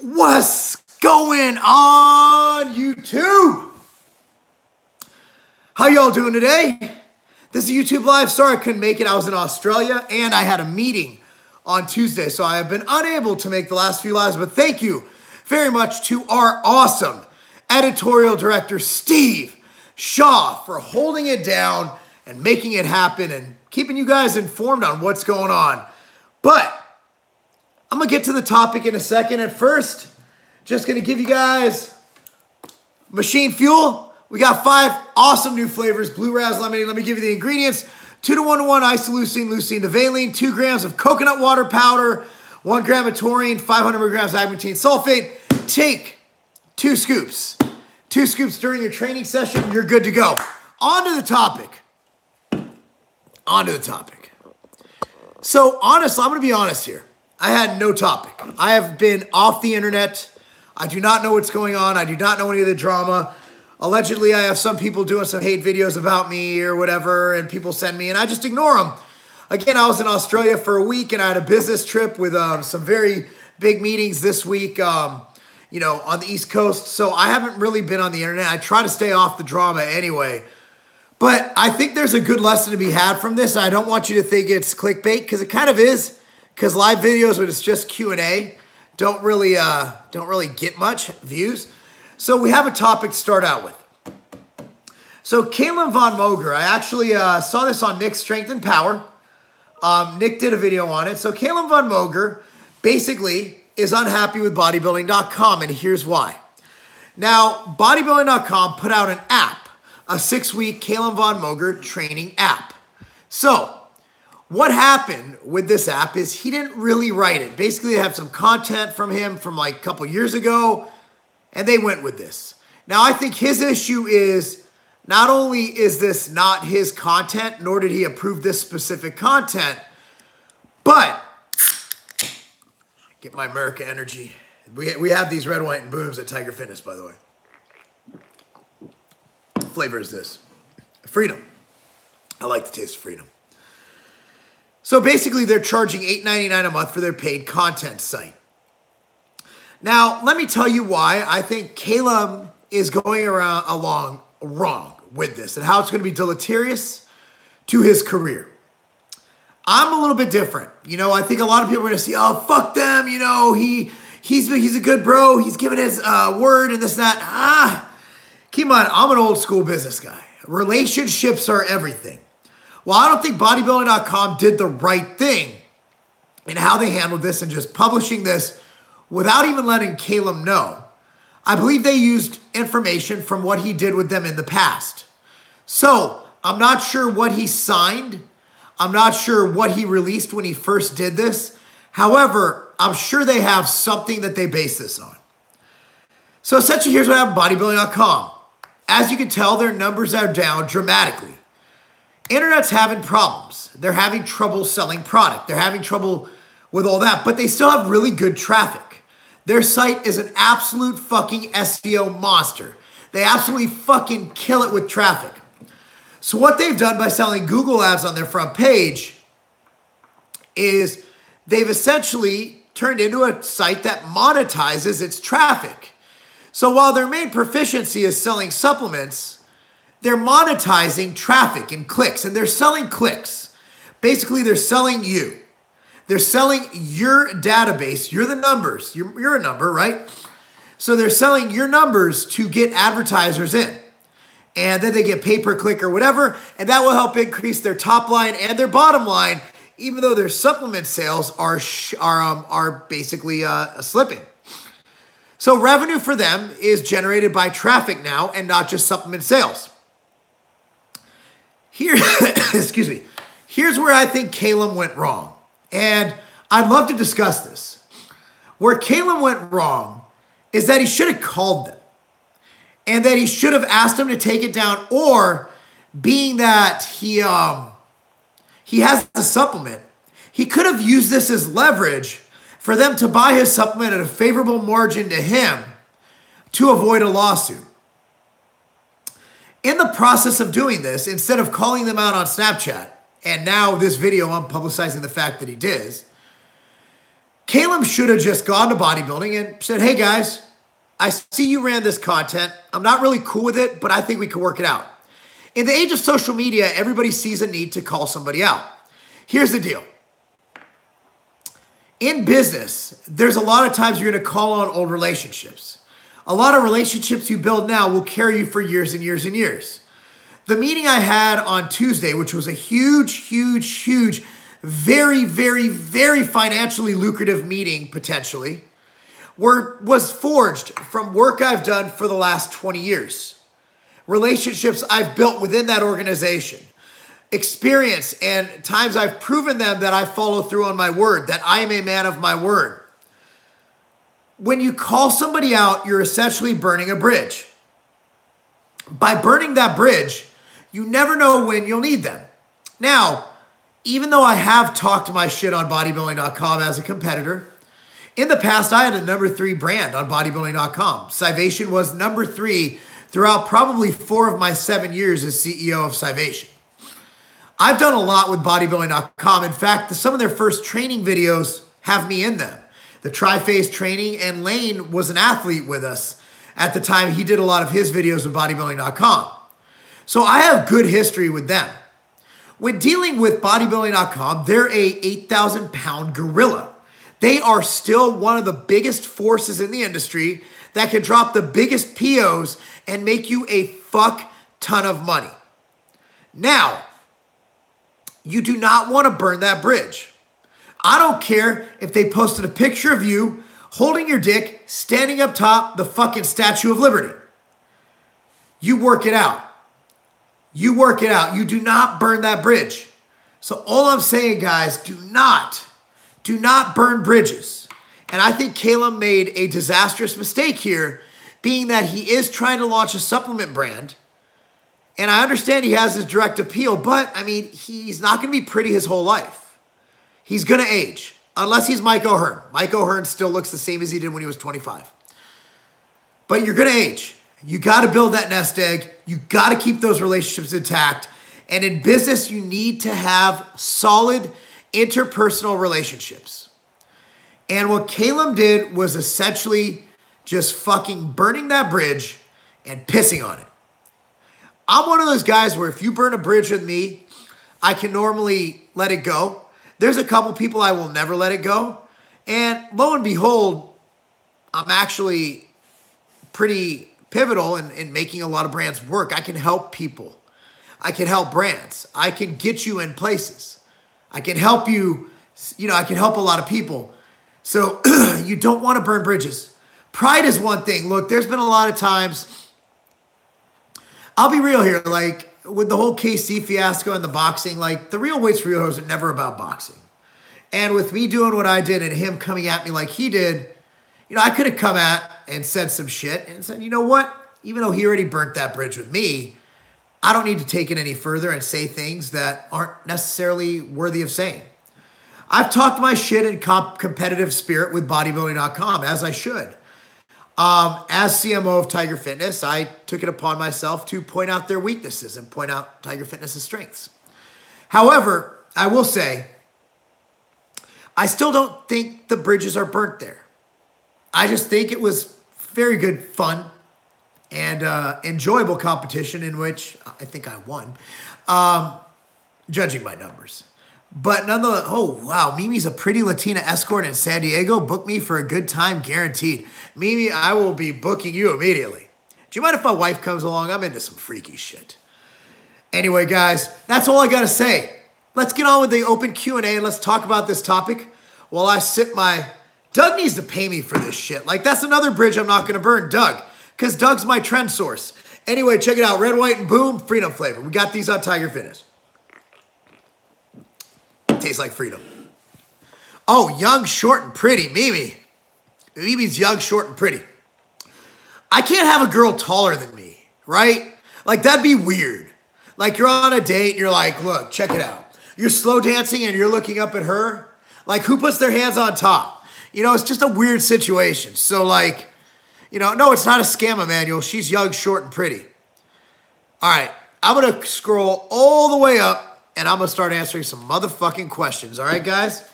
What's going on, YouTube? How y'all doing today? This is YouTube Live. Sorry I couldn't make it. I was in Australia and I had a meeting on Tuesday, so I have been unable to make the last few lives, but thank you very much to our awesome editorial director, Steve Shaw, for holding it down and making it happen and keeping you guys informed on what's going on. But I'm going to get to the topic in a second. At first, just going to give you guys machine fuel. We got 5 awesome new flavors. Blue Raz Lemonade. Let me give you the ingredients. 2 to 1 to 1 isoleucine, leucine to valine. 2 grams of coconut water powder. 1 gram of taurine. 500 milligrams of agmatine sulfate. Take 2 scoops. 2 scoops during your training session. You're good to go. On to the topic. So honestly, I'm going to be honest here. I had no topic. I have been off the internet. I do not know what's going on. I do not know any of the drama. Allegedly, I have some people doing some hate videos about me or whatever, and people send me, and I just ignore them. Again, I was in Australia for a week, and I had a business trip with some very big meetings this week, on the East Coast. So I haven't really been on the internet. I try to stay off the drama anyway. But I think there's a good lesson to be had from this. I don't want you to think it's clickbait, because it kind of is. Because live videos, when it's just Q&A, don't really get much views. So we have a topic to start out with. So Calum von Moger, I actually saw this on Nick's Strength and Power. Nick did a video on it. So Calum von Moger basically is unhappy with bodybuilding.com, and here's why. Now, bodybuilding.com put out an app, a 6-week Calum von Moger training app. So what happened with this app is he didn't really write it. Basically, they have some content from him from like a couple years ago, and they went with this. Now, I think his issue is not only is this not his content, nor did he approve this specific content, but get my America energy. We have these red, white, and booms at Tiger Fitness, by the way. What flavor is this? Freedom. I like the taste of freedom. So basically, they're charging $8.99 a month for their paid content site. Now, let me tell you why I think Calum is going along wrong with this and how it's going to be deleterious to his career. I'm a little bit different. I think a lot of people are going to see, oh, fuck them. He's a good bro. He's giving his word and this and that. Keep in mind, I'm an old school business guy. Relationships are everything. Well, I don't think bodybuilding.com did the right thing in how they handled this and just publishing this without even letting Calum know. I believe they used information from what he did with them in the past. So I'm not sure what he signed. I'm not sure what he released when he first did this. However, I'm sure they have something that they base this on. So essentially, here's what happened with bodybuilding.com. As you can tell, their numbers are down dramatically. Internet's having problems. They're having trouble selling product. They're having trouble with all that, but they still have really good traffic. Their site is an absolute fucking SEO monster. They absolutely fucking kill it with traffic. So what they've done by selling Google ads on their front page is they've essentially turned into a site that monetizes its traffic. So while their main proficiency is selling supplements, they're monetizing traffic and clicks, and they're selling clicks. Basically, they're selling you. They're selling your database. You're the numbers. You're a number, right? So they're selling your numbers to get advertisers in. And then they get pay-per-click or whatever, and that will help increase their top line and their bottom line, even though their supplement sales are basically slipping. So revenue for them is generated by traffic now and not just supplement sales. Excuse me. Here's where I think Calum went wrong. And I'd love to discuss this. Where Calum went wrong is that he should have called them. And that he should have asked them to take it down. Or being that he has the supplement, he could have used this as leverage for them to buy his supplement at a favorable margin to him to avoid a lawsuit. In the process of doing this, instead of calling them out on Snapchat, and now this video I'm publicizing the fact that he did, Calum should have just gone to bodybuilding and said, hey guys, I see you ran this content. I'm not really cool with it, but I think we could work it out. In the age of social media, everybody sees a need to call somebody out. Here's the deal. In business, there's a lot of times you're going to call on old relationships. A lot of relationships you build now will carry you for years and years and years. The meeting I had on Tuesday, which was a huge, very, very, very financially lucrative meeting, potentially, was forged from work I've done for the last 20 years. Relationships I've built within that organization. Experience and times I've proven them that I follow through on my word, that I am a man of my word. When you call somebody out, you're essentially burning a bridge. By burning that bridge, you never know when you'll need them. Now, even though I have talked my shit on bodybuilding.com as a competitor, in the past, I had a number 3 brand on bodybuilding.com. Scivation was number 3 throughout probably 4 of my 7 years as CEO of Scivation. I've done a lot with bodybuilding.com. In fact, some of their first training videos have me in them. The tri-phase training, and Lane was an athlete with us at the time. He did a lot of his videos with bodybuilding.com. So I have good history with them. When dealing with bodybuilding.com, they're a 8,000 pound gorilla. They are still one of the biggest forces in the industry that can drop the biggest POs and make you a fuck ton of money. Now, you do not want to burn that bridge. I don't care if they posted a picture of you holding your dick, standing up top the fucking Statue of Liberty. You work it out. You work it out. You do not burn that bridge. So all I'm saying, guys, do not burn bridges. And I think Calum made a disastrous mistake here, being that he is trying to launch a supplement brand. And I understand he has his direct appeal, but I mean, he's not going to be pretty his whole life. He's going to age, unless he's Mike O'Hearn. Mike O'Hearn still looks the same as he did when he was 25. But you're going to age. You got to build that nest egg. You got to keep those relationships intact. And in business, you need to have solid interpersonal relationships. And what Calum did was essentially just fucking burning that bridge and pissing on it. I'm one of those guys where if you burn a bridge with me, I can normally let it go. There's a couple people I will never let it go. And lo and behold, I'm actually pretty pivotal in making a lot of brands work. I can help people. I can help brands. I can get you in places. I can help you, I can help a lot of people. So you don't want to burn bridges. Pride is one thing. Look, there's been a lot of times, I'll be real here, like with the whole KC fiasco and the boxing, like the real weights for real are never about boxing. And with me doing what I did and him coming at me like he did, I could have come at and said some shit and said, you know what? Even though he already burnt that bridge with me, I don't need to take it any further and say things that aren't necessarily worthy of saying. I've talked my shit in competitive spirit with bodybuilding.com, as I should. As CMO of Tiger Fitness, I took it upon myself to point out their weaknesses and point out Tiger Fitness's strengths. However, I will say, I still don't think the bridges are burnt there. I just think it was very good fun and enjoyable competition in which I think I won, judging by numbers. But nonetheless, oh, wow, Mimi's a pretty Latina escort in San Diego. Book me for a good time, guaranteed. Mimi, I will be booking you immediately. Do you mind if my wife comes along? I'm into some freaky shit. Anyway, guys, that's all I got to say. Let's get on with the open Q&A and let's talk about this topic while I sip my... Doug needs to pay me for this shit. Like, that's another bridge I'm not going to burn, Doug, because Doug's my trend source. Anyway, check it out. Red, white, and boom, freedom flavor. We got these on Tiger Fitness. Tastes like freedom. Oh, young, short, and pretty. Mimi. Mimi's young, short, and pretty. I can't have a girl taller than me, right? Like, that'd be weird. Like, you're on a date, and you're like, look, check it out. You're slow dancing, and you're looking up at her. Like, who puts their hands on top? It's just a weird situation. So, like, no, it's not a scam, Emmanuel. She's young, short, and pretty. All right, I'm going to scroll all the way up, and I'm going to start answering some motherfucking questions. All right, guys?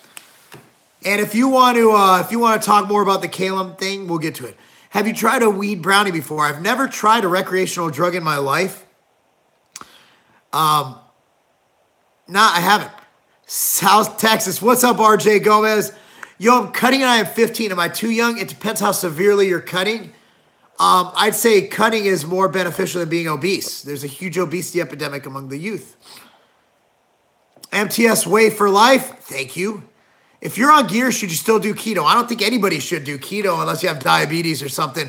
And if you want to talk more about the Calum thing, we'll get to it. Have you tried a weed brownie before? I've never tried a recreational drug in my life. No, I haven't. South Texas. What's up, RJ Gomez? Yo, I'm cutting and I am 15. Am I too young? It depends how severely you're cutting. I'd say cutting is more beneficial than being obese. There's a huge obesity epidemic among the youth. MTS Way for Life. Thank you. If you're on gear, should you still do keto? I don't think anybody should do keto unless you have diabetes or something.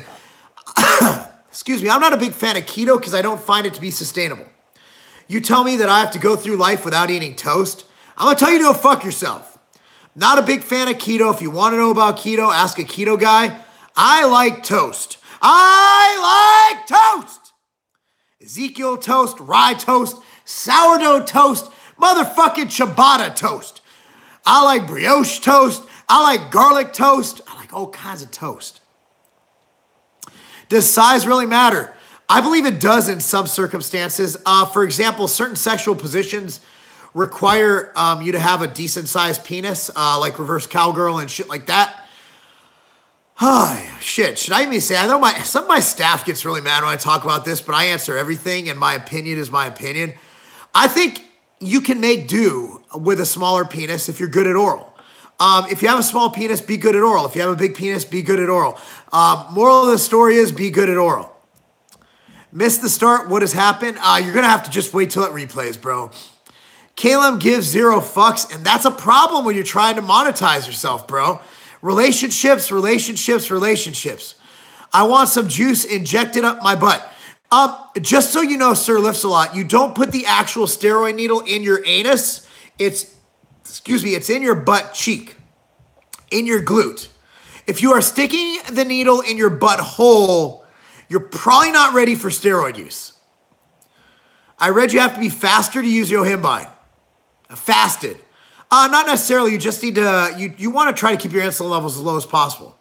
Excuse me. I'm not a big fan of keto because I don't find it to be sustainable. You tell me that I have to go through life without eating toast, I'm going to tell you to go fuck yourself. Not a big fan of keto. If you want to know about keto, ask a keto guy. I like toast. I like toast. Ezekiel toast, rye toast, sourdough toast, motherfucking ciabatta toast. I like brioche toast. I like garlic toast. I like all kinds of toast. Does size really matter? I believe it does in some circumstances. For example, certain sexual positions require you to have a decent sized penis, like reverse cowgirl and shit like that. Shit, should I even say? I know some of my staff gets really mad when I talk about this, but I answer everything, and my opinion is my opinion. I think you can make do with a smaller penis if you're good at oral. If you have a small penis, be good at oral. If you have a big penis, be good at oral. Moral of the story is be good at oral. Missed the start. What has happened? You're going to have to just wait till it replays, bro. Calum gives 0 fucks, and that's a problem when you're trying to monetize yourself, bro. Relationships. I want some juice injected up my butt. Just so you know, Sir Lifts a Lot, you don't put the actual steroid needle in your anus. It's in your butt cheek, in your glute. If you are sticking the needle in your butthole, you're probably not ready for steroid use. I read you have to be faster to use yohimbine. Fasted. Not necessarily. You just need to, you want to try to keep your insulin levels as low as possible.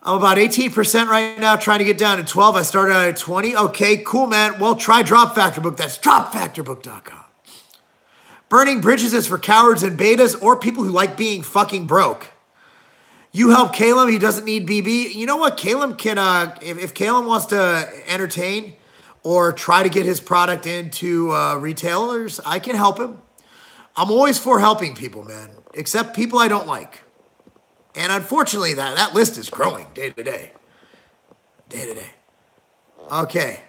I'm about 18% right now, trying to get down to 12. I started out at 20. Okay, cool, man. Well, try Drop Factor Book. That's dropfactorbook.com. Burning bridges is for cowards and betas or people who like being fucking broke. You help Calum. He doesn't need BB. You know what? Calum can, if Calum wants to entertain or try to get his product into retailers, I can help him. I'm always for helping people, man, except people I don't like. And unfortunately, that list is growing day to day. Okay.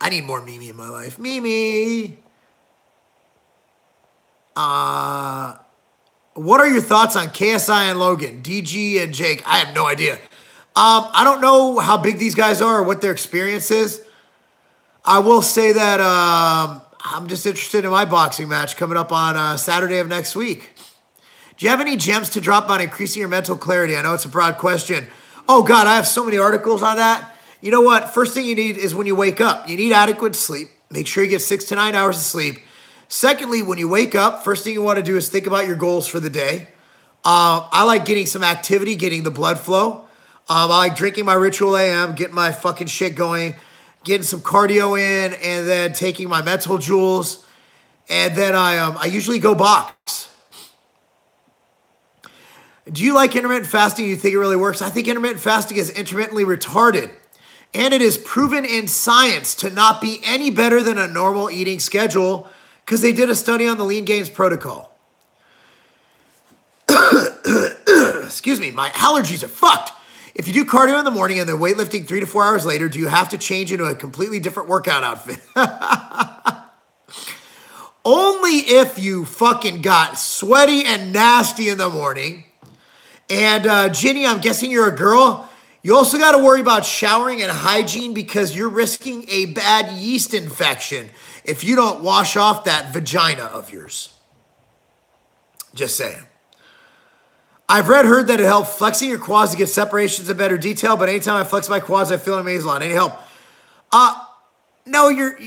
I need more Mimi in my life. Mimi. What are your thoughts on KSI and Logan, DG and Jake? I have no idea. I don't know how big these guys are or what their experience is. I will say that I'm just interested in my boxing match coming up on Saturday of next week. Do you have any gems to drop on increasing your mental clarity? I know it's a broad question. Oh, God, I have so many articles on that. You know what? First thing you need is when you wake up, you need adequate sleep. Make sure you get 6 to 9 hours of sleep. Secondly, when you wake up, first thing you want to do is think about your goals for the day. I like getting some activity, getting the blood flow. I like drinking my Ritual AM, getting my fucking shit going, getting some cardio in, and then taking my mental jewels. And then I usually go box. Do you like intermittent fasting? Do you think it really works? I think intermittent fasting is intermittently retarded. And it is proven in science to not be any better than a normal eating schedule because they did a study on the Lean Gains protocol. Excuse me, my allergies are fucked. If you do cardio in the morning and then weightlifting 3 to 4 hours later, do you have to change into a completely different workout outfit? Only if you fucking got sweaty and nasty in the morning. And Ginny, I'm guessing you're a girl. You also got to worry about showering and hygiene because you're risking a bad yeast infection if you don't wash off that vagina of yours. Just saying. I've heard that it helps flexing your quads to get separations in better detail, but anytime I flex my quads, I feel amazing. Any help? No, your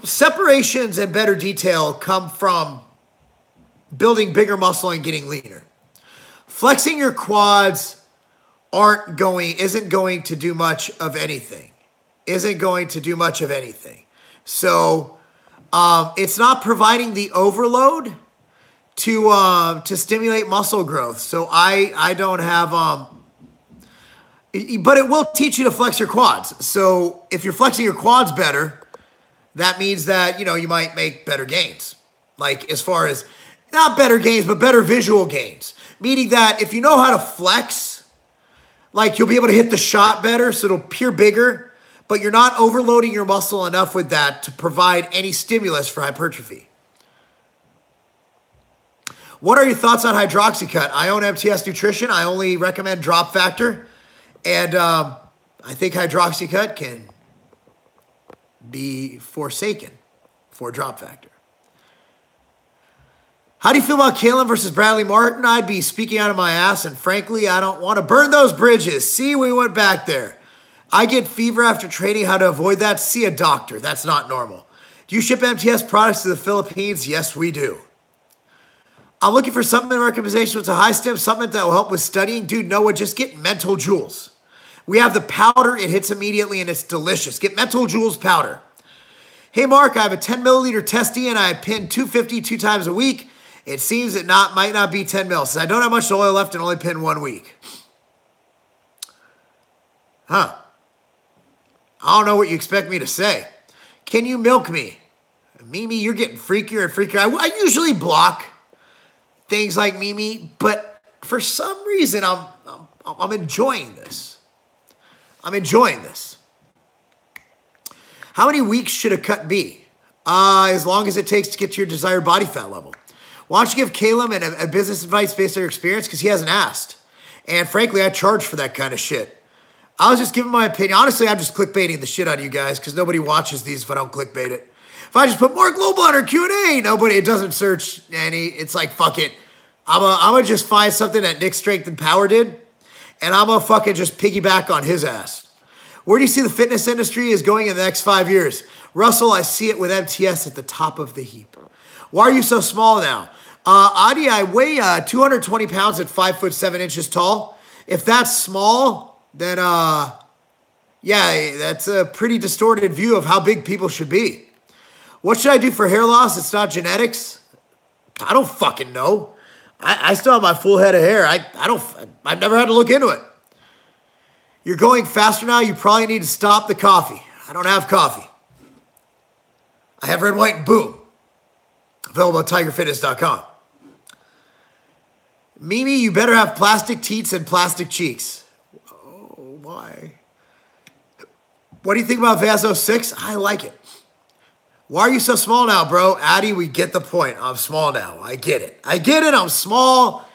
separations and better detail come from building bigger muscle and getting leaner. Flexing your quads isn't going to do much of anything. So it's not providing the overload to stimulate muscle growth. So I don't have but it will teach you to flex your quads. So if you're flexing your quads better, that means that, you might make better gains. Like as far as, not better gains, but better visual gains. Meaning that if you know how to flex, like you'll be able to hit the shot better, so it'll appear bigger, but you're not overloading your muscle enough with that to provide any stimulus for hypertrophy. What are your thoughts on Hydroxycut? I own MTS Nutrition. I only recommend Drop Factor. And I think Hydroxycut can be forsaken for Drop Factor. How do you feel about Calum versus Bradley Martin? I'd be speaking out of my ass, and frankly, I don't want to burn those bridges. See, we went back there. I get fever after training. How to avoid that? See a doctor. That's not normal. Do you ship MTS products to the Philippines? Yes, we do. I'm looking for supplement recommendation with a high stim supplement that will help with studying. Dude, Noah, just get Mental Jewels. We have the powder. It hits immediately, and it's delicious. Get Mental Jewels powder. Hey, Mark, I have a 10 milliliter testy, and I pin 250 2 times a week. It seems it might not be 10 mils. Since I don't have much oil left and only pin 1 week. Huh. I don't know what you expect me to say. Can you milk me? Mimi, you're getting freakier and freakier. I usually block things like Mimi, but for some reason, I'm enjoying this. I'm enjoying this. How many weeks should a cut be? As long as it takes to get to your desired body fat level. Why don't you give Calum a business advice based on your experience? Because he hasn't asked. And frankly, I charge for that kind of shit. I was just giving my opinion. Honestly, I'm just clickbaiting the shit out of you guys because nobody watches these if I don't clickbait it. If I just put Marc Lobliner Q&A, it doesn't search any. It's like, fuck it. I'm going to just find something that Nick Strength and Power did, and I'm going to fucking just piggyback on his ass. Where do you see the fitness industry is going in the next 5 years? Russell, I see it with MTS at the top of the heap. Why are you so small now? Adi, I weigh 220 pounds at 5'7" tall. If that's small, then yeah, that's a pretty distorted view of how big people should be. What should I do for hair loss? It's not genetics. I don't fucking know. I still have my full head of hair. I've never had to look into it. You're going faster now. You probably need to stop the coffee. I don't have coffee. I have red, white, and boom. Available at tigerfitness.com. Mimi, you better have plastic teats and plastic cheeks. Oh, why? What do you think about Vaso 6? I like it. Why are you so small now, bro? Addy, we get the point. I'm small now. I get it. I'm small.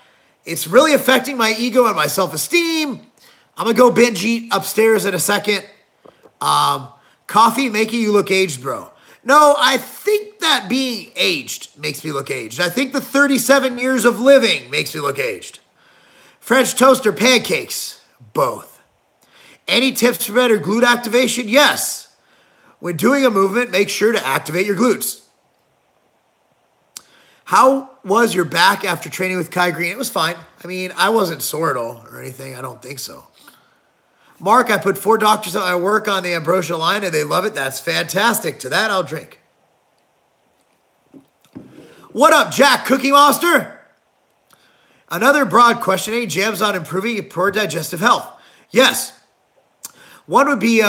It's really affecting my ego and my self-esteem. I'm going to go binge eat upstairs in a second. Coffee making you look aged, bro. No, I think that being aged makes me look aged. I think the 37 years of living makes me look aged. French toast or pancakes? Both. Any tips for better glute activation? Yes. When doing a movement, make sure to activate your glutes. How was your back after training with Kai Green? It was fine. I mean, I wasn't sore at all or anything. I don't think so. Mark, I put 4 doctors at my work on the Ambrosia line and they love it. That's fantastic. To that, I'll drink. What up, Jack Cookie Monster? Another broad question. Any jams on improving your poor digestive health? Yes. One would be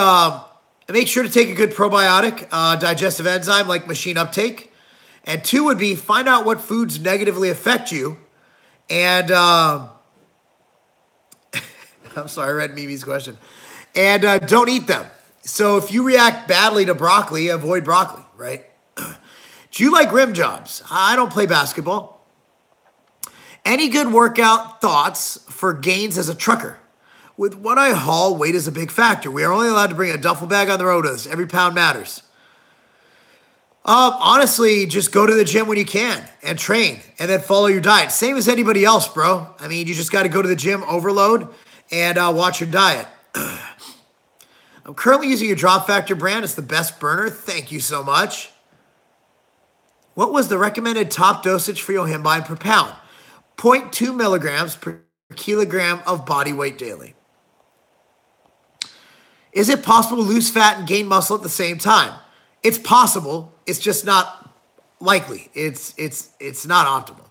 make sure to take a good probiotic, digestive enzyme like machine uptake. And 2 would be find out what foods negatively affect you. And I'm sorry, I read Mimi's question. And don't eat them. So if you react badly to broccoli, avoid broccoli, right? Do you like rim jobs? I don't play basketball. Any good workout thoughts for gains as a trucker? With what I haul, weight is a big factor. We are only allowed to bring a duffel bag on the road with us. Every pound matters. Honestly, just go to the gym when you can and train and then follow your diet. Same as anybody else, bro. I mean, you just got to go to the gym, overload, and watch your diet. I'm currently using your Drop Factor brand. It's the best burner. Thank you so much. What was the recommended top dosage for yohimbine per pound? 0.2 milligrams per kilogram of body weight daily. Is it possible to lose fat and gain muscle at the same time? It's possible. It's just not likely. It's not optimal.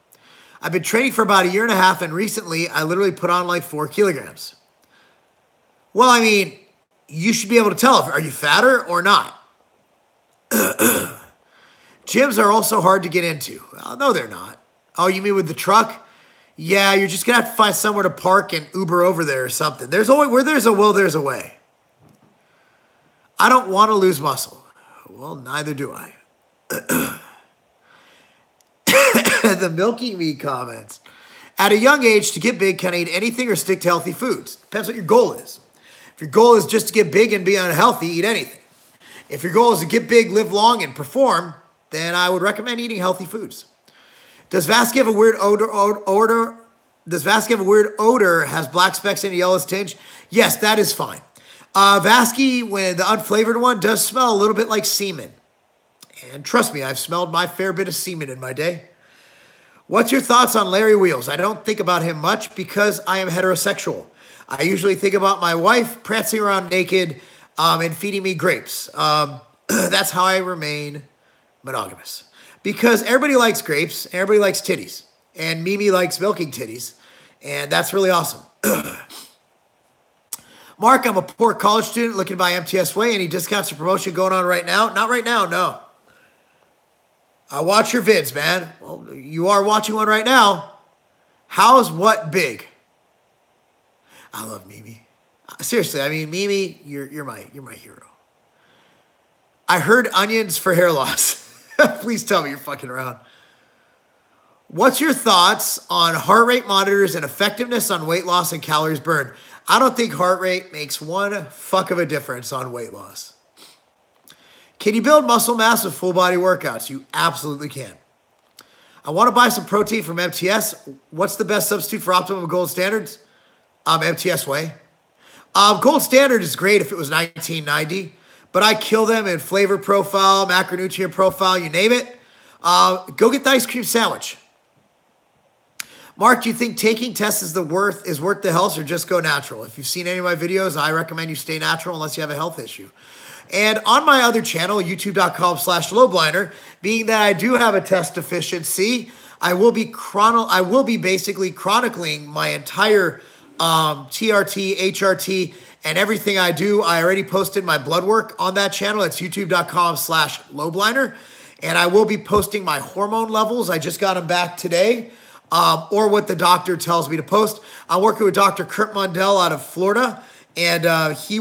I've been training for about 1.5 years, and recently I literally put on like 4 kilograms. Well, I mean, you should be able to tell if are you fatter or not. Gyms are also hard to get into. Well, no, they're not. Oh, you mean with the truck? Yeah, you're just gonna have to find somewhere to park and Uber over there or something. There's always where there's a will, there's a way. I don't want to lose muscle. Well, neither do I. The milking me comments. At a young age, to get big, can I eat anything or stick to healthy foods? Depends what your goal is. If your goal is just to get big and be unhealthy, eat anything. If your goal is to get big, live long, and perform, then I would recommend eating healthy foods. Does Vasky have a weird odor? Does Vasky have a weird odor? Has black specks and a yellow tinge? Yes, that is fine. Vasky, when the unflavored one, does smell a little bit like semen. And trust me, I've smelled my fair bit of semen in my day. What's your thoughts on Larry Wheels? I don't think about him much because I am heterosexual. I usually think about my wife prancing around naked and feeding me grapes. That's how I remain monogamous. Because everybody likes grapes, and everybody likes titties. And Mimi likes milking titties. And that's really awesome. Mark, I'm a poor college student looking to buy MTS Whey. Any discounts or promotion going on right now? Not right now, no. I watch your vids, man. Well, you are watching one right now. How's what big? I love Mimi. Seriously, I mean, Mimi, you're my hero. I heard onions for hair loss. Please tell me you're fucking around. What's your thoughts on heart rate monitors and effectiveness on weight loss and calories burned? I don't think heart rate makes one fuck of a difference on weight loss. Can you build muscle mass with full body workouts? You absolutely can. I want to buy some protein from MTS. What's the best substitute for Optimum Gold Standards? MTS Whey. Gold Standard is great if it was $19.90, but I kill them in flavor profile, macronutrient profile, you name it. Go get the ice cream sandwich. Mark, do you think taking tests is worth the health or just go natural? If you've seen any of my videos, I recommend you stay natural unless you have a health issue. And on my other channel, youtube.com/Lobliner, being that I do have a test deficiency, I will be basically chronicling my entire TRT, HRT, and everything I do. I already posted my blood work on that channel. It's youtube.com/Lobliner. And I will be posting my hormone levels. I just got them back today. Or what the doctor tells me to post. I'm working with Dr. Kurt Mundell out of Florida. And he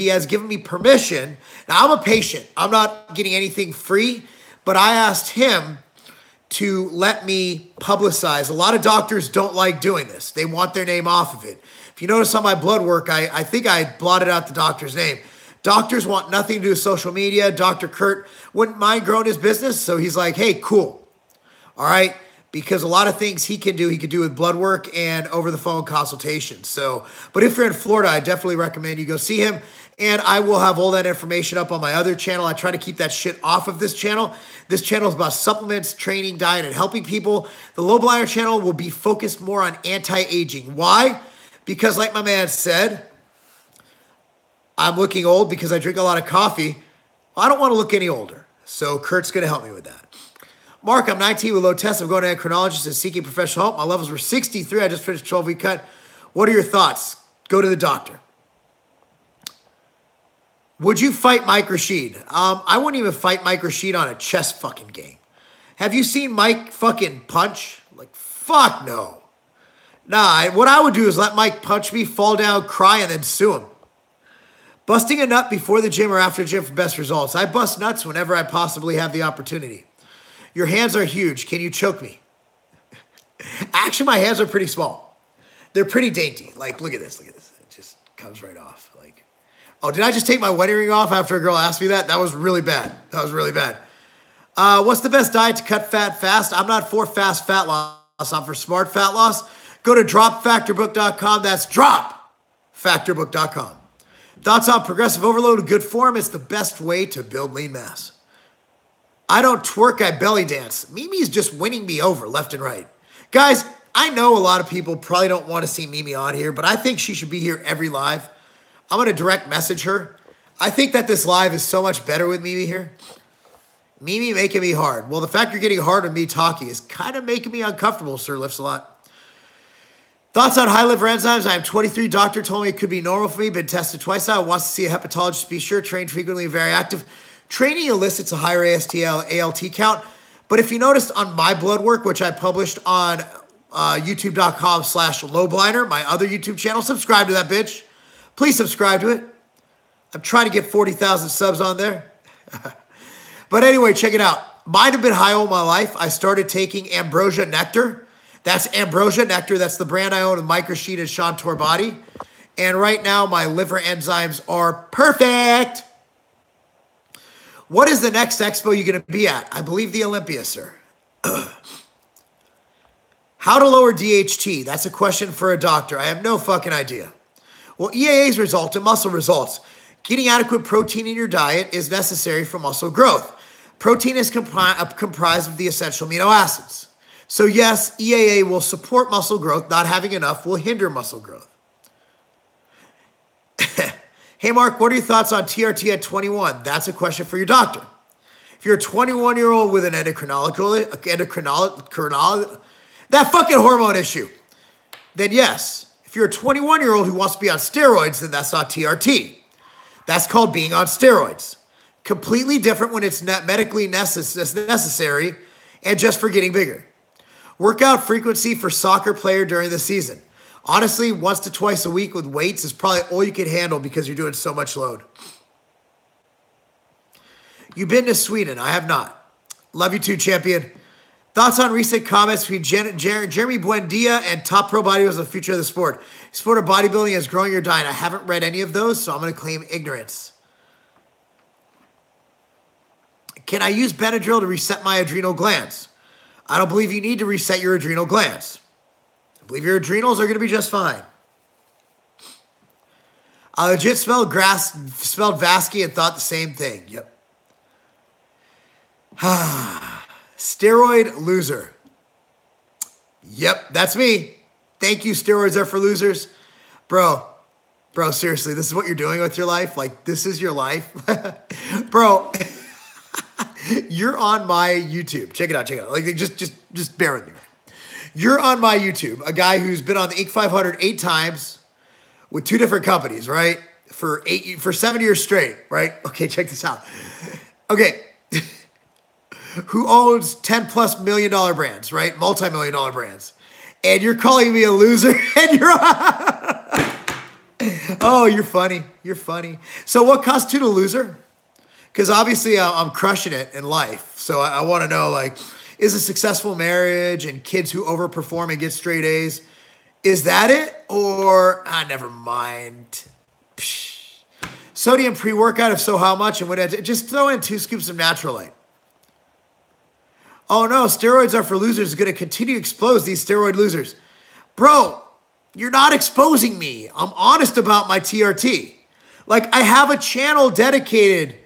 has given me permission. Now, I'm a patient. I'm not getting anything free. But I asked him to let me publicize. A lot of doctors don't like doing this. They want their name off of it. If you notice on my blood work, I think I blotted out the doctor's name. Doctors want nothing to do with social media. Dr. Kurt wouldn't mind growing his business. So he's like, hey, cool. All right. Because a lot of things he could do with blood work and over the phone consultations. So, but if you're in Florida, I definitely recommend you go see him. And I will have all that information up on my other channel. I try to keep that shit off of this channel. This channel is about supplements, training, diet, and helping people. The Lobliner channel will be focused more on anti-aging. Why? Because like my man said, I'm looking old because I drink a lot of coffee. I don't want to look any older. So Kurt's going to help me with that. Mark, I'm 19 with low tests. I'm going to endocrinologist and seeking professional help. My levels were 63. I just finished a 12-week cut. What are your thoughts? Go to the doctor. Would you fight Mike Rasheed? I wouldn't even fight Mike Rasheed on a chess fucking game. Have you seen Mike fucking punch? Like, fuck no. Nah, what I would do is let Mike punch me, fall down, cry, and then sue him. Busting a nut before the gym or after the gym for best results. I bust nuts whenever I possibly have the opportunity. Your hands are huge. Can you choke me? Actually, my hands are pretty small. They're pretty dainty. Like, look at this. Look at this. It just comes right off. Like, oh, did I just take my wedding ring off after a girl asked me that? That was really bad. That was really bad. What's the best diet to cut fat fast? I'm not for fast fat loss. I'm for smart fat loss. Go to dropfactorbook.com. That's dropfactorbook.com. Thoughts on progressive overload in good form? It's the best way to build lean mass. I don't twerk, I belly dance. Mimi's just winning me over left and right. Guys, I know a lot of people probably don't want to see Mimi on here, but I think she should be here every live. I'm going to direct message her. I think that this live is so much better with Mimi here. Mimi making me hard. Well, the fact you're getting hard with me talking is kind of making me uncomfortable, Sir Lifts a Lot. Thoughts on high liver enzymes? I am 23. Doctor told me it could be normal for me. Been tested twice now. Wants to see a hepatologist. Be sure. Train frequently and very active. Training elicits a higher ALT count. But if you noticed on my blood work, which I published on youtube.com/Lobliner, my other YouTube channel, subscribe to that bitch. Please subscribe to it. I'm trying to get 40,000 subs on there. But anyway, check it out. Mine have been high all my life. I started taking Ambrosia Nectar. That's Ambrosia Nectar. That's the brand I own with Mike Rasheed and Sean Torbati. And right now, my liver enzymes are perfect. What is the next expo you're going to be at? I believe the Olympia, sir. How to lower DHT? That's a question for a doctor. I have no fucking idea. Well, EAA's result and muscle results. Getting adequate protein in your diet is necessary for muscle growth. Protein is comprised of the essential amino acids. So yes, EAA will support muscle growth. Not having enough will hinder muscle growth. Hey, Mark, what are your thoughts on TRT at 21? That's a question for your doctor. If you're a 21-year-old with an endocrinology, that fucking hormone issue, then yes. If you're a 21-year-old who wants to be on steroids, then that's not TRT. That's called being on steroids. Completely different when it's not medically necessary and just for getting bigger. Workout frequency for soccer player during the season. Honestly, once to twice a week with weights is probably all you can handle because you're doing so much load. You've been to Sweden. I have not. Love you too, champion. Thoughts on recent comments between Jeremy Buendia and top pro bodybuilders of the future of the sport. Sport of bodybuilding is growing your diet. I haven't read any of those, so I'm going to claim ignorance. Can I use Benadryl to reset my adrenal glands? I don't believe you need to reset your adrenal glands. I believe your adrenals are going to be just fine. I legit smelled Vasky and thought the same thing. Yep. Steroid loser. Yep, that's me. Thank you, steroids are for losers. Bro, seriously, this is what you're doing with your life? Like, this is your life? Bro, you're on my YouTube. Check it out. Like, just bear with me. You're on my YouTube, a guy who's been on the Inc. 500 8 times with 2 different companies, right? For 7 years straight, right? Okay, check this out. Okay. Who owns $10+ million brands, right? Multi-million-dollar brands. And you're calling me a loser, and you're oh, you're funny. You're funny. So what constitutes a loser? Because obviously I'm crushing it in life. So I want to know, like, is a successful marriage and kids who overperform and get straight A's, is that it? Or, never mind. Psh. Sodium pre-workout, if so, how much? And what? Just throw in 2 scoops of Natural Light. Oh no, steroids are for losers. Is going to continue to expose these steroid losers. Bro, you're not exposing me. I'm honest about my TRT. Like, I have a channel dedicated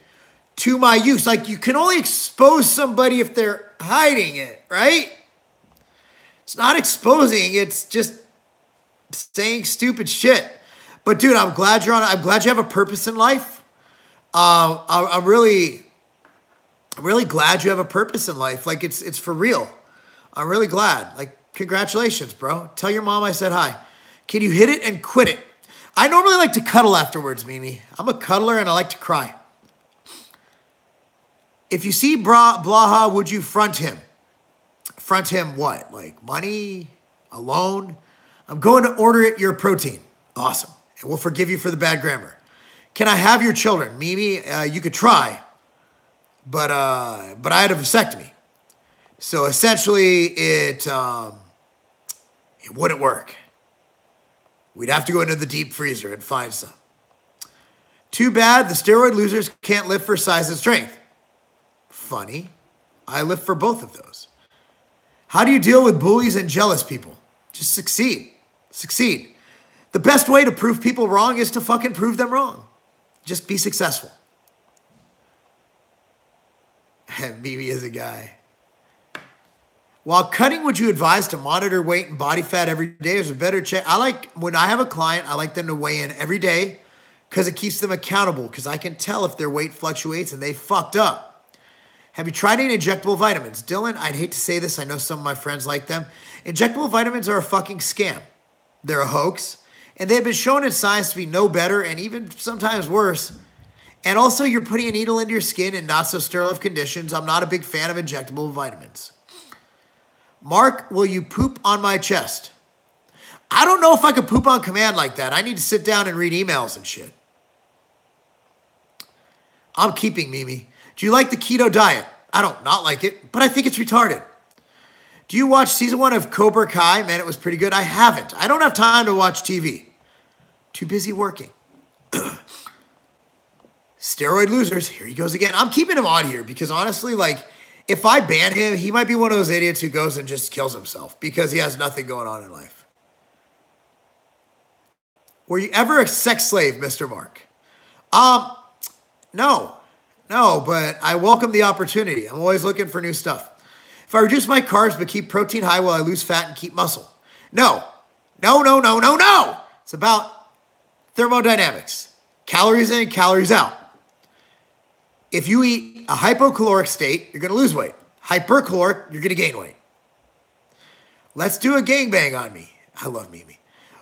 to my use. Like, you can only expose somebody if they're hiding it, right? It's not exposing. It's just saying stupid shit. But dude, I'm glad you're on. I'm glad you have a purpose in life. I'm really glad you have a purpose in life. Like, it's for real. I'm really glad. Like, congratulations, bro. Tell your mom I said hi. Can you hit it and quit it? I normally like to cuddle afterwards, Mimi. I'm a cuddler and I like to cry. If you see Blaha, would you front him? Front him what? Like money? A loan? I'm going to order it your protein. Awesome. And we'll forgive you for the bad grammar. Can I have your children? Mimi, you could try. But I had a vasectomy. So essentially it wouldn't work. We'd have to go into the deep freezer and find some. Too bad the steroid losers can't lift for size and strength. Funny. I lift for both of those. How do you deal with bullies and jealous people? Just succeed. Succeed. The best way to prove people wrong is to fucking prove them wrong. Just be successful. And Mimi is a guy. While cutting, would you advise to monitor weight and body fat every day? Is a better check. When I have a client, I like them to weigh in every day because it keeps them accountable, because I can tell if their weight fluctuates and they fucked up. Have you tried any injectable vitamins? Dylan, I'd hate to say this. I know some of my friends like them. Injectable vitamins are a fucking scam. They're a hoax. And they've been shown in science to be no better and even sometimes worse. And also, you're putting a needle into your skin in not so sterile of conditions. I'm not a big fan of injectable vitamins. Mark, will you poop on my chest? I don't know if I could poop on command like that. I need to sit down and read emails and shit. I'm keeping Mimi. Do you like the keto diet? I don't not like it, but I think it's retarded. Do you watch season 1 of Cobra Kai? Man, it was pretty good. I haven't. I don't have time to watch TV. Too busy working. Steroid losers. Here he goes again. I'm keeping him on here because honestly, like, if I ban him, he might be one of those idiots who goes and just kills himself because he has nothing going on in life. Were you ever a sex slave, Mr. Mark? No, but I welcome the opportunity. I'm always looking for new stuff. If I reduce my carbs but keep protein high, will I lose fat and keep muscle? No. It's about thermodynamics. Calories in, calories out. If you eat a hypocaloric state, you're going to lose weight. Hypercaloric, you're going to gain weight. Let's do a gangbang on me. I love Mimi.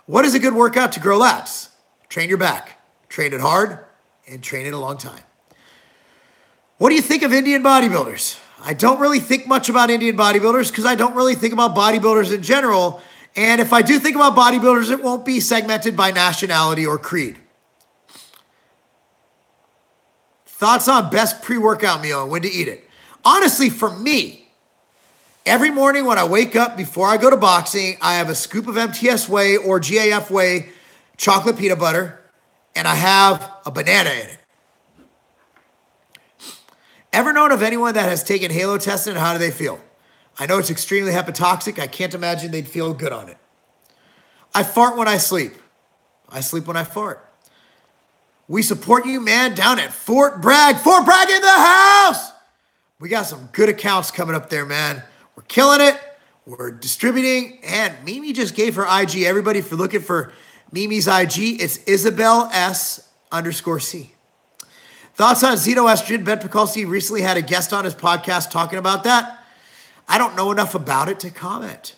What is a good workout to grow lats? Train your back. Train it hard and train it a long time. What do you think of Indian bodybuilders? I don't really think much about Indian bodybuilders because I don't really think about bodybuilders in general. And if I do think about bodybuilders, it won't be segmented by nationality or creed. Thoughts on best pre-workout meal and when to eat it? Honestly, for me, every morning when I wake up before I go to boxing, I have a scoop of MTS Whey or GAF Whey chocolate peanut butter, and I have a banana in it. Ever known of anyone that has taken Halo testing and how do they feel? I know it's extremely hepatotoxic. I can't imagine they'd feel good on it. I fart when I sleep. I sleep when I fart. We support you, man, down at Fort Bragg. Fort Bragg in the house! We got some good accounts coming up there, man. We're killing it. We're distributing. And Mimi just gave her IG. Everybody, for looking for Mimi's IG, it's Isabel S_C. Thoughts on xenoestrogen? Ben Pekulski recently had a guest on his podcast talking about that. I don't know enough about it to comment.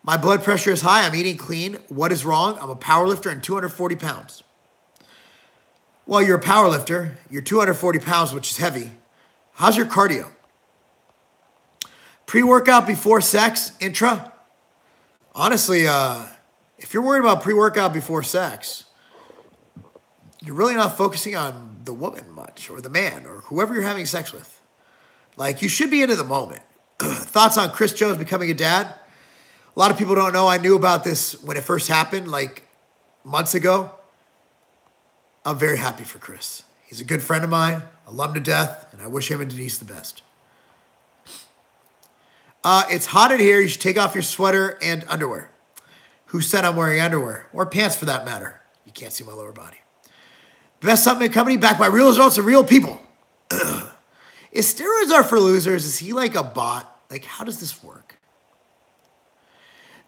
My blood pressure is high. I'm eating clean. What is wrong? I'm a powerlifter and 240 pounds. Well, you're a powerlifter. You're 240 pounds, which is heavy. How's your cardio? Pre-workout before sex, intra? Honestly, if you're worried about pre-workout before sex, you're really not focusing on the woman much or the man or whoever you're having sex with. Like, you should be into the moment. Thoughts on Chris Jones becoming a dad? A lot of people don't know I knew about this when it first happened, like months ago. I'm very happy for Chris. He's a good friend of mine. I love him to death, and I wish him and Denise the best. It's hot in here. You should take off your sweater and underwear. Who said I'm wearing underwear? Or pants, for that matter. You can't see my lower body. Best supplement company backed by real results and real people. If steroids are for losers, is he like a bot? Like, how does this work?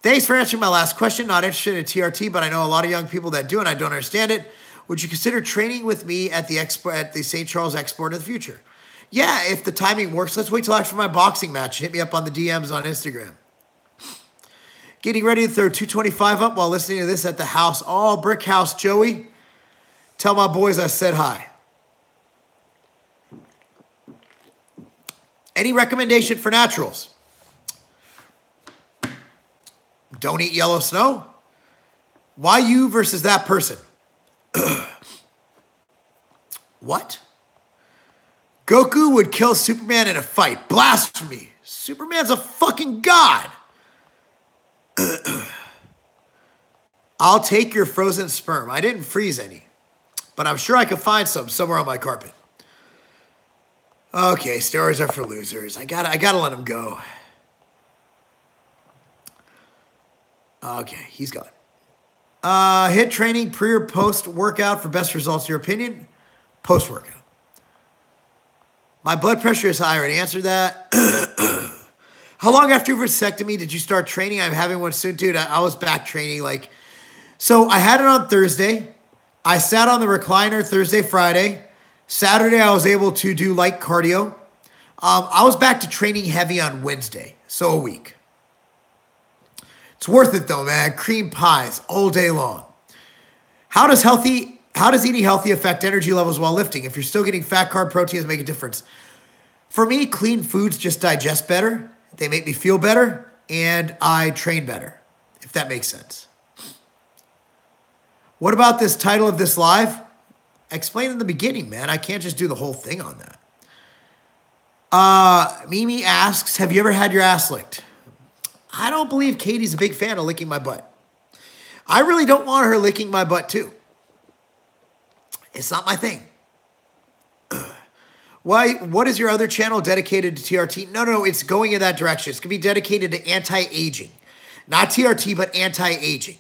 Thanks for answering my last question. Not interested in TRT, but I know a lot of young people that do, and I don't understand it. Would you consider training with me at the St. Charles Export in the future? Yeah, if the timing works. Let's wait till after my boxing match. Hit me up on the DMs on Instagram. Getting ready to throw 225 up while listening to this at the house. Oh, brick house, Joey. Tell my boys I said hi. Any recommendation for naturals? Don't eat yellow snow? Why you versus that person? What? Goku would kill Superman in a fight. Blasphemy. Superman's a fucking god. I'll take your frozen sperm. I didn't freeze any, but I'm sure I could find some somewhere on my carpet. Okay, steroids are for losers. I gotta let him go. Okay, he's gone. Hit training pre or post workout for best results in your opinion? Post workout. My blood pressure is high. I already answered that. How long after your vasectomy did you start training? I'm having one soon, dude. I was back training so I had it on Thursday. I sat on the recliner Thursday, Friday. Saturday, I was able to do light cardio. I was back to training heavy on Wednesday, so a week. It's worth it though, man. Cream pies all day long. How does eating healthy affect energy levels while lifting? If you're still getting fat, carb, proteins, make a difference. For me, clean foods just digest better. They make me feel better, and I train better, if that makes sense. What about this title of this live? I explained in the beginning, man. I can't just do the whole thing on that. Mimi asks, have you ever had your ass licked? I don't believe Katie's a big fan of licking my butt. I really don't want her licking my butt too. It's not my thing. Why? What is your other channel dedicated to TRT? No, it's going in that direction. It's going to be dedicated to anti-aging. Not TRT, but anti-aging.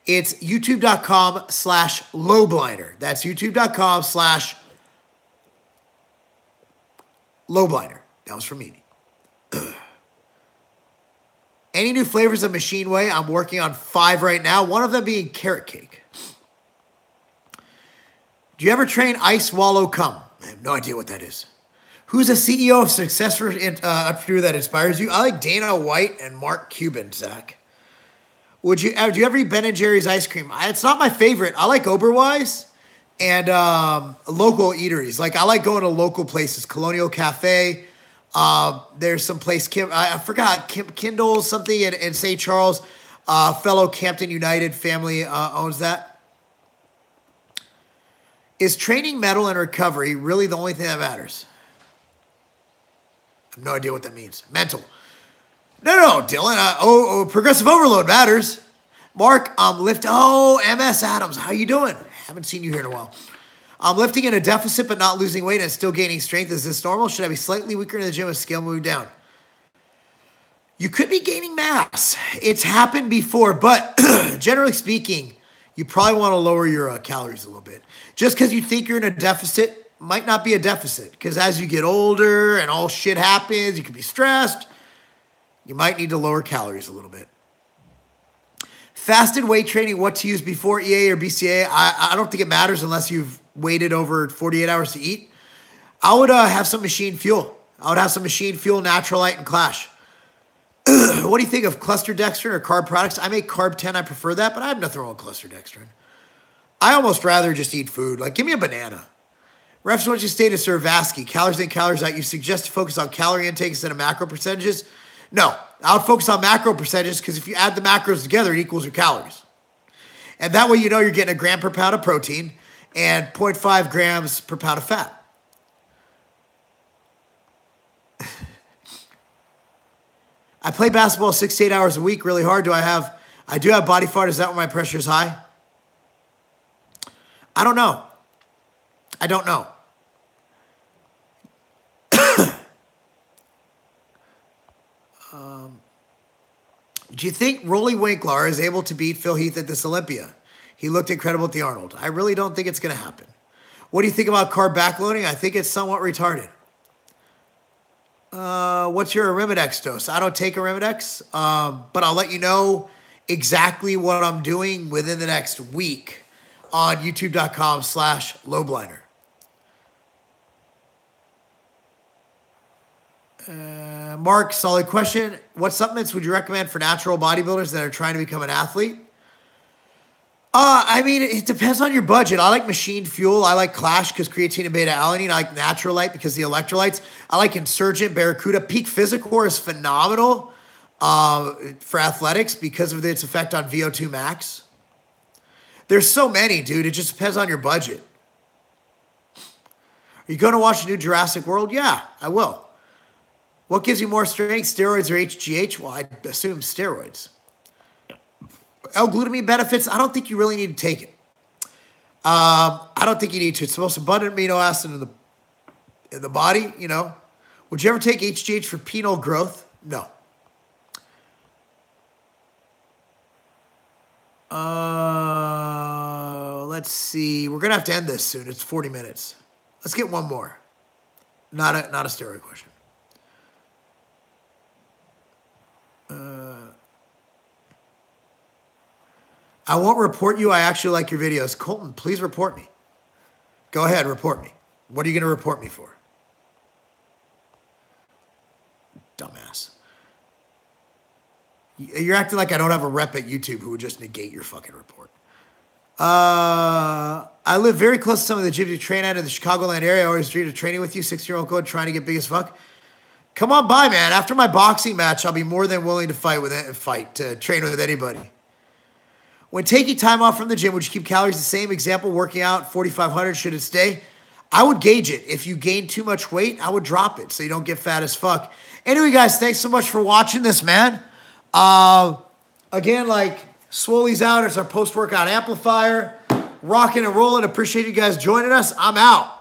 It's youtube.com/Lobliner. That's youtube.com/Lobliner. That was from me. Any new flavors of Machine Whey? I'm working on 5 right now. One of them being carrot cake. Do you ever train ice wallow cum? I have no idea what that is. Who's a CEO of successful entrepreneur that inspires you? I like Dana White and Mark Cuban, Zach. Do you ever eat Ben & Jerry's ice cream? It's not my favorite. I like Oberweis and local eateries. Like I like going to local places. Colonial Cafe. There's some place, I forgot, Kindle something in St. Charles. Fellow Campton United family owns that. Is training metal and recovery really the only thing that matters? I have no idea what that means. Mental. No, Dylan. Progressive overload matters. Mark, MS Adams. How you doing? Haven't seen you here in a while. I'm lifting in a deficit but not losing weight and still gaining strength. Is this normal? Should I be slightly weaker in the gym with scale moving down? You could be gaining mass. It's happened before, but generally speaking, you probably want to lower your calories a little bit. Just because you think you're in a deficit might not be a deficit, because as you get older and all shit happens, you could be stressed. You might need to lower calories a little bit. Fasted weight training, what to use before EA or BCA? I don't think it matters unless you've waited over 48 hours to eat. I would have some machine fuel. Natural Light, and Clash. What do you think of cluster dextrin or carb products? I make carb 10. I prefer that, but I have nothing wrong with cluster dextrin. I almost rather just eat food. Like, give me a banana. Refs, once you state to Servasky, calories in, calories out, you suggest to focus on calorie intake instead of macro percentages? No, I would focus on macro percentages because if you add the macros together, it equals your calories. And that way you know you're getting a gram per pound of protein and 0.5 grams per pound of fat. I play basketball 6 to 8 hours a week, really hard. I do have body fart. Is that when my pressure is high? I don't know. Do you think Rolly Winkler is able to beat Phil Heath at this Olympia? He looked incredible at the Arnold. I really don't think it's going to happen. What do you think about carb backloading? I think it's somewhat retarded. What's your Arimidex dose? I don't take Arimidex, but I'll let you know exactly what I'm doing within the next week on youtube.com/Lobliner. Mark, solid question. What supplements would you recommend for natural bodybuilders that are trying to become an athlete? It depends on your budget. I like Machine Fuel. I like Clash because creatine and beta-alanine. I like Natural Light because the electrolytes. I like Insurgent, Barracuda. Peak Physicor is phenomenal for athletics because of its effect on VO2 max. There's so many, dude. It just depends on your budget. Are you going to watch a new Jurassic World? Yeah, I will. What gives you more strength, steroids or HGH? Well, I assume steroids. L-glutamine benefits, I don't think you really need to take it. I don't think you need to. It's the most abundant amino acid in the body, you know. Would you ever take HGH for penile growth? No. Let's see. We're going to have to end this soon. It's 40 minutes. Let's get one more. Not a steroid question. I won't report you. I actually like your videos. Colton, please report me. Go ahead, report me. What are you going to report me for? Dumbass. You're acting like I don't have a rep at YouTube who would just negate your fucking report. I live very close to some of the gyms you train at in the Chicagoland area. I always dreamed of training with you, 6-year-old kid trying to get big as fuck. Come on by, man. After my boxing match, I'll be more than willing to train with anybody. When taking time off from the gym, would you keep calories the same? Example, working out 4,500, should it stay? I would gauge it. If you gain too much weight, I would drop it so you don't get fat as fuck. Anyway, guys, thanks so much for watching this, man. Again, like, Swolley's out. It's our post-workout amplifier. Rocking and rolling. Appreciate you guys joining us. I'm out.